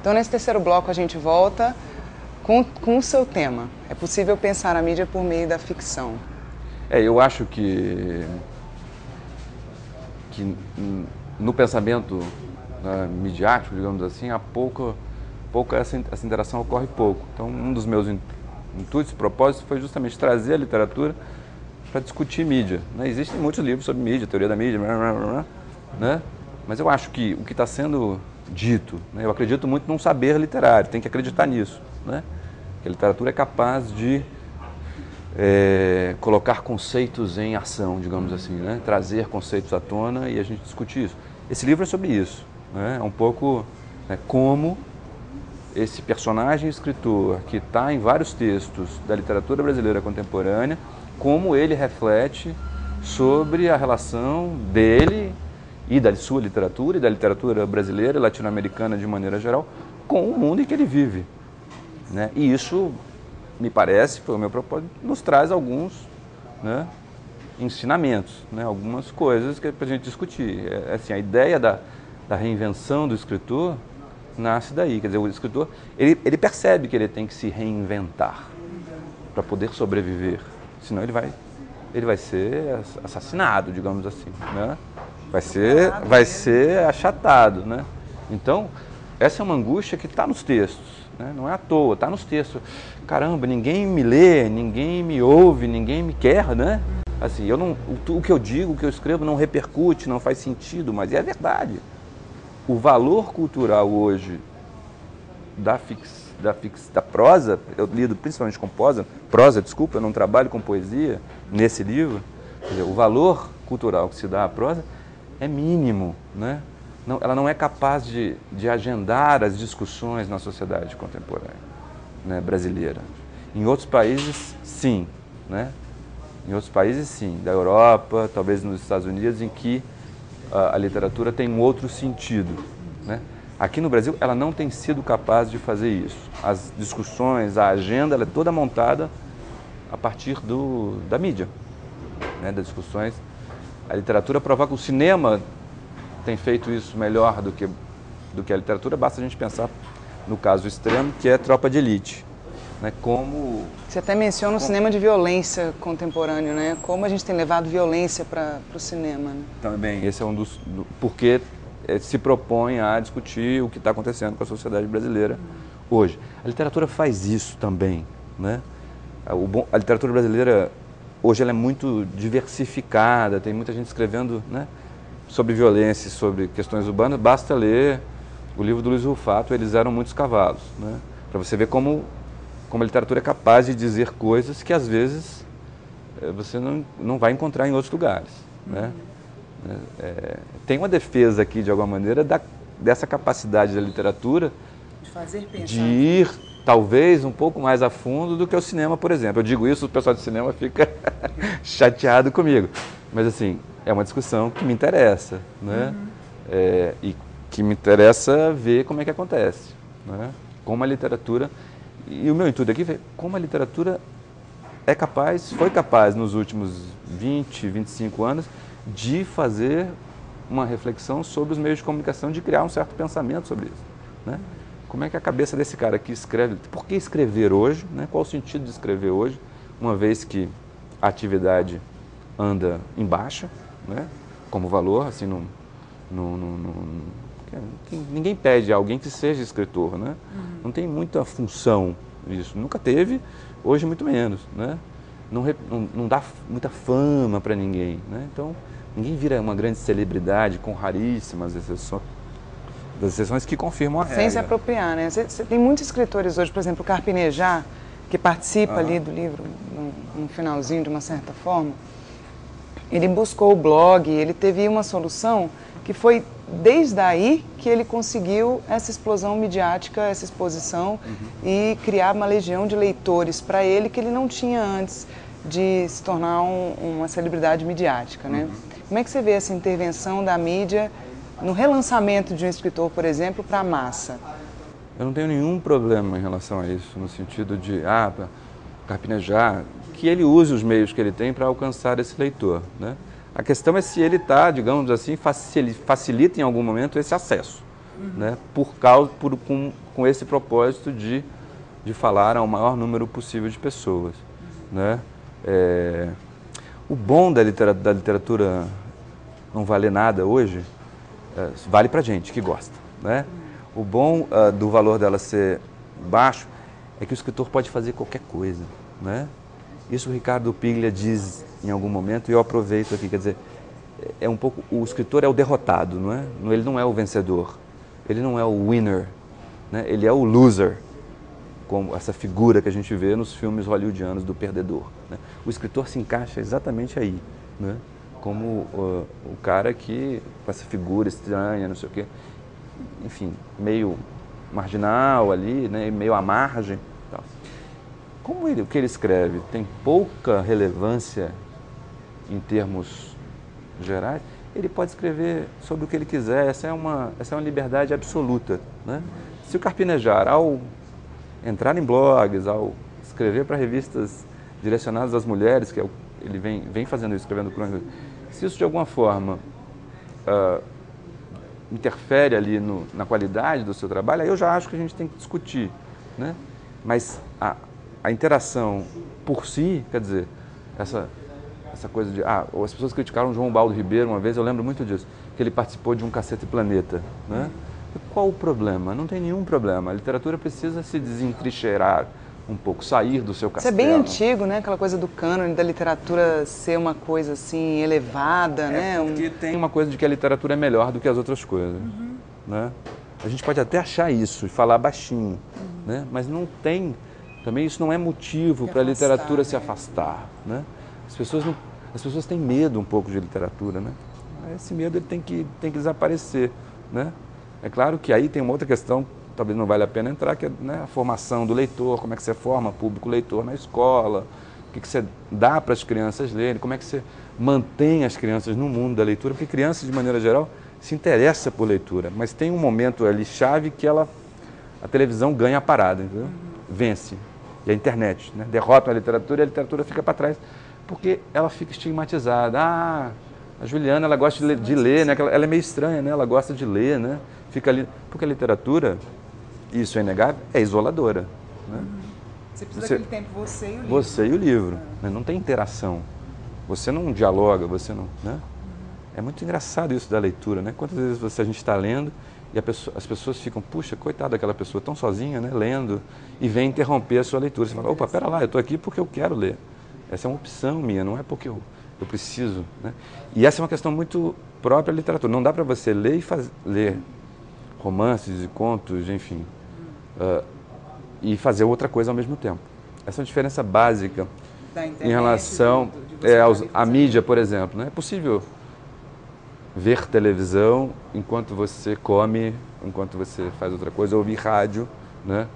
Então, nesse terceiro bloco, a gente volta com o seu tema. É possível pensar a mídia por meio da ficção. Eu acho que no pensamento midiático, digamos assim, há pouco essa interação ocorre pouco. Então, um dos meus intuitos, propósitos, foi justamente trazer a literatura para discutir mídia. Né? Existem muitos livros sobre mídia, teoria da mídia, né? Mas eu acho que o que está sendo dito, né? Eu acredito muito num saber literário, tem que acreditar nisso, né? Que a literatura é capaz de colocar conceitos em ação, digamos assim, né? Trazer conceitos à tona e a gente discutir isso. Esse livro é sobre isso, né? É um pouco, né, como esse personagem escritor que está em vários textos da literatura brasileira contemporânea, como ele reflete sobre a relação dele e da sua literatura e da literatura brasileira e latino-americana de maneira geral com o mundo em que ele vive, né? E isso, me parece, foi o meu propósito, nos traz alguns, né, ensinamentos, né, algumas coisas que é para a gente discutir. Assim, a ideia da reinvenção do escritor nasce daí. Quer dizer, o escritor ele percebe que ele tem que se reinventar para poder sobreviver, senão ele vai ser assassinado, digamos assim, né? Vai ser achatado, né? Então, essa é uma angústia que está nos textos, né? Não é à toa, está nos textos. Caramba, ninguém me lê, ninguém me ouve, ninguém me quer, né? Assim, o que eu digo, o que eu escrevo não repercute, não faz sentido, mas é verdade. O valor cultural hoje da prosa, eu lido principalmente com prosa, desculpa, eu não trabalho com poesia nesse livro, quer dizer, o valor cultural que se dá à prosa é mínimo, né? Ela não é capaz de agendar as discussões na sociedade contemporânea, né, brasileira. Em outros países, sim, né? Em outros países, sim, da Europa, talvez nos Estados Unidos, em que a literatura tem um outro sentido, né? Aqui no Brasil, ela não tem sido capaz de fazer isso. As discussões, a agenda, ela é toda montada a partir da mídia, né, das discussões. A literatura provoca, o cinema tem feito isso melhor do que a literatura, basta a gente pensar no caso extremo, que é Tropa de Elite. Né, Você até menciona o cinema de violência contemporâneo, né? Como a gente tem levado violência para o cinema. Né? Também, esse é um dos... porque se propõe a discutir o que está acontecendo com a sociedade brasileira hoje. A literatura faz isso também, né? A literatura brasileira, hoje, ela é muito diversificada, tem muita gente escrevendo, né, sobre violência, sobre questões urbanas. Basta ler o livro do Luiz Rufato, Eles Eram Muitos Cavalos, né? Para você ver como a literatura é capaz de dizer coisas que, às vezes, você não vai encontrar em outros lugares, né? Tem uma defesa aqui, de alguma maneira, dessa capacidade da literatura de fazer pensar, de ir, talvez, um pouco mais a fundo do que o cinema, por exemplo. Eu digo isso, o pessoal do cinema fica chateado comigo. Mas, assim, é uma discussão que me interessa, né? E que me interessa ver como é que acontece, né? Como a literatura... E o meu intuito aqui é como a literatura foi capaz, nos últimos 20, 25 anos, de fazer uma reflexão sobre os meios de comunicação, de criar um certo pensamento sobre isso, né? Como é que a cabeça desse cara que escreve... Por que escrever hoje? Né? Qual o sentido de escrever hoje, uma vez que a atividade anda em baixa, né? Como valor, assim, ninguém pede a alguém que seja escritor, né? Não tem muita função isso, nunca teve, hoje muito menos, né? Não dá muita fama para ninguém, né? Então, ninguém vira uma grande celebridade, com raríssimas exceções, das exceções que confirmam a regra. Sem se apropriar, né? Você tem muitos escritores hoje, por exemplo, o Carpinejar, que participa ali do livro, no finalzinho, de uma certa forma. Ele buscou o blog, ele teve uma solução que foi desde aí que ele conseguiu essa explosão midiática, essa exposição e criar uma legião de leitores para ele que ele não tinha antes de se tornar uma celebridade midiática, né? Como é que você vê essa intervenção da mídia no relançamento de um escritor, por exemplo, para a massa? Eu não tenho nenhum problema em relação a isso, no sentido de, Carpinejar, que ele use os meios que ele tem para alcançar esse leitor, né? A questão é se ele está, digamos assim, facilita em algum momento esse acesso, né, com esse propósito de falar ao maior número possível de pessoas. Né? O bom da literatura não valer nada hoje, vale pra gente que gosta. Né? O bom do valor dela ser baixo é que o escritor pode fazer qualquer coisa. Né? Isso o Ricardo Piglia diz em algum momento e eu aproveito aqui, quer dizer, o escritor é o derrotado, não é? Ele não é o vencedor, ele não é o winner, né? Ele é o loser, como essa figura que a gente vê nos filmes hollywoodianos do perdedor. Né? O escritor se encaixa exatamente aí, né? Como o cara que, com essa figura estranha, não sei o quê, enfim, meio marginal ali, né? Meio à margem. Tal. Como o que ele escreve tem pouca relevância em termos gerais, ele pode escrever sobre o que ele quiser, essa é uma liberdade absoluta. Né? Se o Carpinejar, ao entrar em blogs, ao escrever para revistas direcionadas às mulheres, que ele vem fazendo isso, escrevendo crônicas, se isso de alguma forma interfere ali na qualidade do seu trabalho, aí eu já acho que a gente tem que discutir. Né? Mas a interação por si, quer dizer, essa coisa de... as pessoas criticaram o João Baldo Ribeiro uma vez, eu lembro muito disso, que ele participou de um Cacete Planeta. Né? Qual o problema? Não tem nenhum problema. A literatura precisa se desentrincheirar um pouco, sair do seu castelo. Isso é bem antigo, né? Aquela coisa do cânone, da literatura ser uma coisa assim, elevada, né? Porque tem uma coisa de que a literatura é melhor do que as outras coisas. Né? A gente pode até achar isso e falar baixinho, né? Mas não tem... Também isso não é motivo para a literatura se afastar. Né? As pessoas têm medo um pouco de literatura, né? Esse medo ele tem que desaparecer, né? É claro que aí tem uma outra questão, talvez não vale a pena entrar, que é, né, a formação do leitor, como é que você forma público leitor na escola, o que você dá para as crianças lerem, como é que você mantém as crianças no mundo da leitura, porque criança, de maneira geral, se interessa por leitura, mas tem um momento ali chave que a televisão ganha a parada, entendeu? Vence. E a internet, né? Derrota a literatura e a literatura fica para trás, porque ela fica estigmatizada. A Juliana, ela gosta de ler, né? Ela é meio estranha, né? Ela gosta de ler, né? Fica ali, porque a literatura, isso é inegável, é isoladora. Né? Você precisa daquele tempo, você e o livro. Você e o livro. Né? Não tem interação. Você não dialoga, você não... Né? É muito engraçado isso da leitura, né? Quantas vezes a gente está lendo e as pessoas ficam, puxa, coitada daquela pessoa tão sozinha, né? Lendo, e vem interromper a sua leitura. Você fala, opa, pera lá, eu estou aqui porque eu quero ler. Essa é uma opção minha, não é porque eu preciso. Né? E essa é uma questão muito própria da literatura. Não dá para você ler ler romances e contos, enfim, e fazer outra coisa ao mesmo tempo. Essa é uma diferença básica em relação à mídia, por exemplo. Né? É possível ver televisão enquanto você come, enquanto você faz outra coisa, ouvir rádio, né?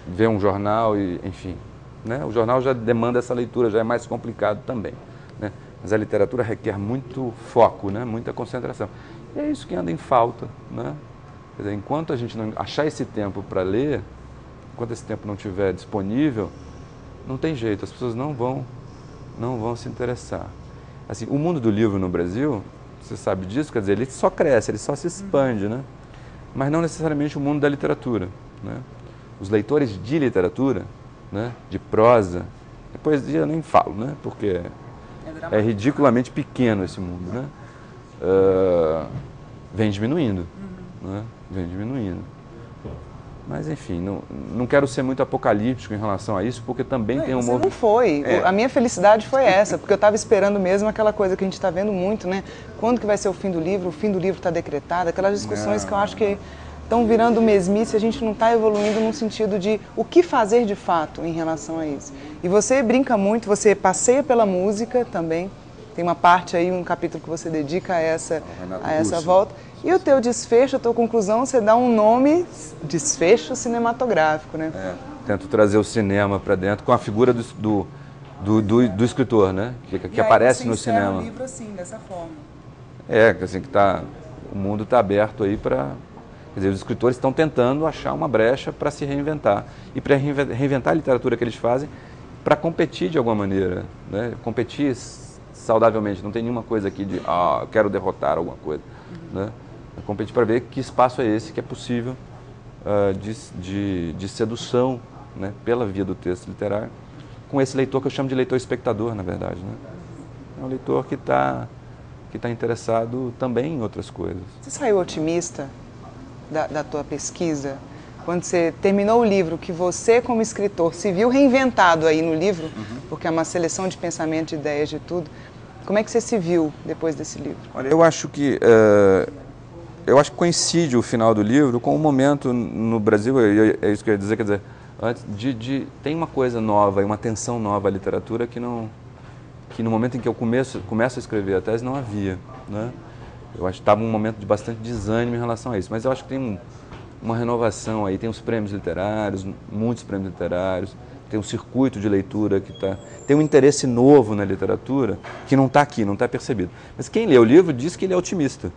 Ver um jornal, enfim. Né? O jornal já demanda essa leitura, já é mais complicado também. Né? Mas a literatura requer muito foco, né? Muita concentração. E é isso que anda em falta. Né? Quer dizer, enquanto a gente não achar esse tempo para ler, enquanto esse tempo não estiver disponível, não tem jeito, as pessoas não vão se interessar. Assim, o mundo do livro no Brasil, você sabe disso, quer dizer, ele só cresce, ele só se expande, né? Mas não necessariamente o mundo da literatura. Né? Os leitores de literatura, né, de prosa, de poesia eu nem falo, né, porque é ridiculamente pequeno esse mundo, né, vem diminuindo, né, vem diminuindo. Mas enfim, não quero ser muito apocalíptico em relação a isso, porque também tem um movimento... Não foi, a minha felicidade foi essa, porque eu estava esperando mesmo aquela coisa que a gente está vendo muito, né, quando que vai ser o fim do livro está decretado, aquelas discussões que eu acho que estão virando mesmice, a gente não está evoluindo no sentido de o que fazer de fato em relação a isso. E você brinca muito, você passeia pela música também, tem uma parte aí, um capítulo que você dedica a essa volta. E o teu desfecho, a tua conclusão, você dá um nome, desfecho cinematográfico, né? Tento trazer o cinema para dentro com a figura do escritor, né? Que aparece no cinema. O livro assim, dessa forma. Assim, o mundo está aberto aí para... Quer dizer, os escritores estão tentando achar uma brecha para se reinventar. E para reinventar a literatura que eles fazem, para competir de alguma maneira. Né? Competir saudavelmente. Não tem nenhuma coisa aqui de, eu quero derrotar alguma coisa. Né? competir para ver que espaço é esse que é possível de sedução, né, pela via do texto literário, com esse leitor que eu chamo de leitor espectador, na verdade, né? É um leitor que está interessado também em outras coisas. Você saiu otimista da tua pesquisa? Quando você terminou o livro, que você, como escritor, se viu reinventado aí no livro, porque é uma seleção de pensamento, de ideias, de tudo, como é que você se viu depois desse livro? Olha, eu acho que coincide o final do livro com um momento no Brasil, é isso que eu ia dizer, quer dizer, antes tem uma coisa nova, uma tensão nova à literatura que no momento em que eu começo a escrever a tese não havia, né? Eu acho que estava um momento de bastante desânimo em relação a isso, mas eu acho que tem uma renovação aí, tem os prêmios literários, muitos prêmios literários, tem um circuito de leitura tem um interesse novo na literatura que não está aqui, não está percebido. Mas quem lê o livro diz que ele é otimista,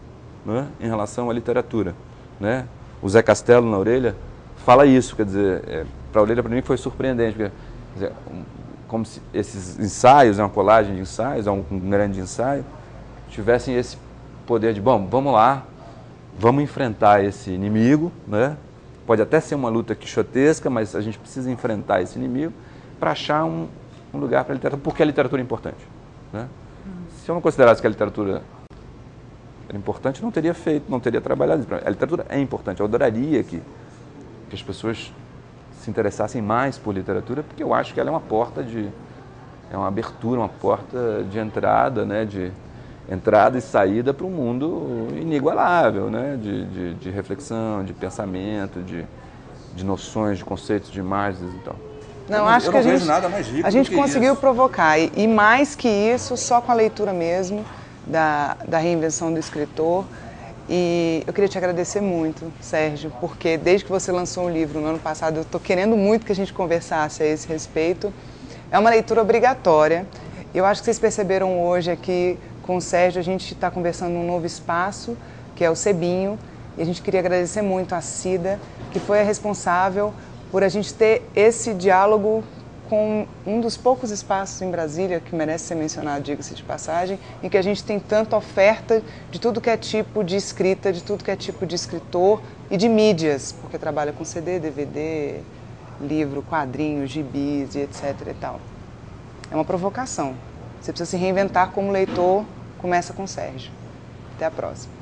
né, em relação à literatura, né? O Zé Castelo, na Orelha, fala isso, quer dizer, para a Orelha, para mim, foi surpreendente, porque, quer dizer, como se esses ensaios, uma colagem de ensaios, um grande ensaio, tivessem esse poder de, bom, vamos lá, vamos enfrentar esse inimigo, né? Pode até ser uma luta quixotesca, mas a gente precisa enfrentar esse inimigo para achar um lugar para a literatura, porque a literatura é importante, né? Se eu não considerasse que a literatura era importante, não teria trabalhado. A literatura é importante, eu adoraria que as pessoas se interessassem mais por literatura, porque eu acho que ela é uma abertura, uma porta de entrada, né? De entrada e saída para um mundo inigualável, né? De reflexão, de pensamento, de noções, de conceitos, de imagens e tal. Não, acho que a gente conseguiu provocar, e mais que isso, só com a leitura mesmo da reinvenção do escritor. E eu queria te agradecer muito, Sérgio, porque desde que você lançou um livro no ano passado, eu estou querendo muito que a gente conversasse a esse respeito. É uma leitura obrigatória. Eu acho que vocês perceberam hoje aqui com o Sérgio, a gente está conversando num novo espaço, que é o Sebinho, e a gente queria agradecer muito a Cida, que foi a responsável por a gente ter esse diálogo com um dos poucos espaços em Brasília, que merece ser mencionado, diga-se de passagem, em que a gente tem tanta oferta de tudo que é tipo de escrita, de tudo que é tipo de escritor e de mídias, porque trabalha com CD, DVD, livro, quadrinhos, gibis e etc. e tal. É uma provocação. Você precisa se reinventar como leitor, começa com o Sérgio. Até a próxima.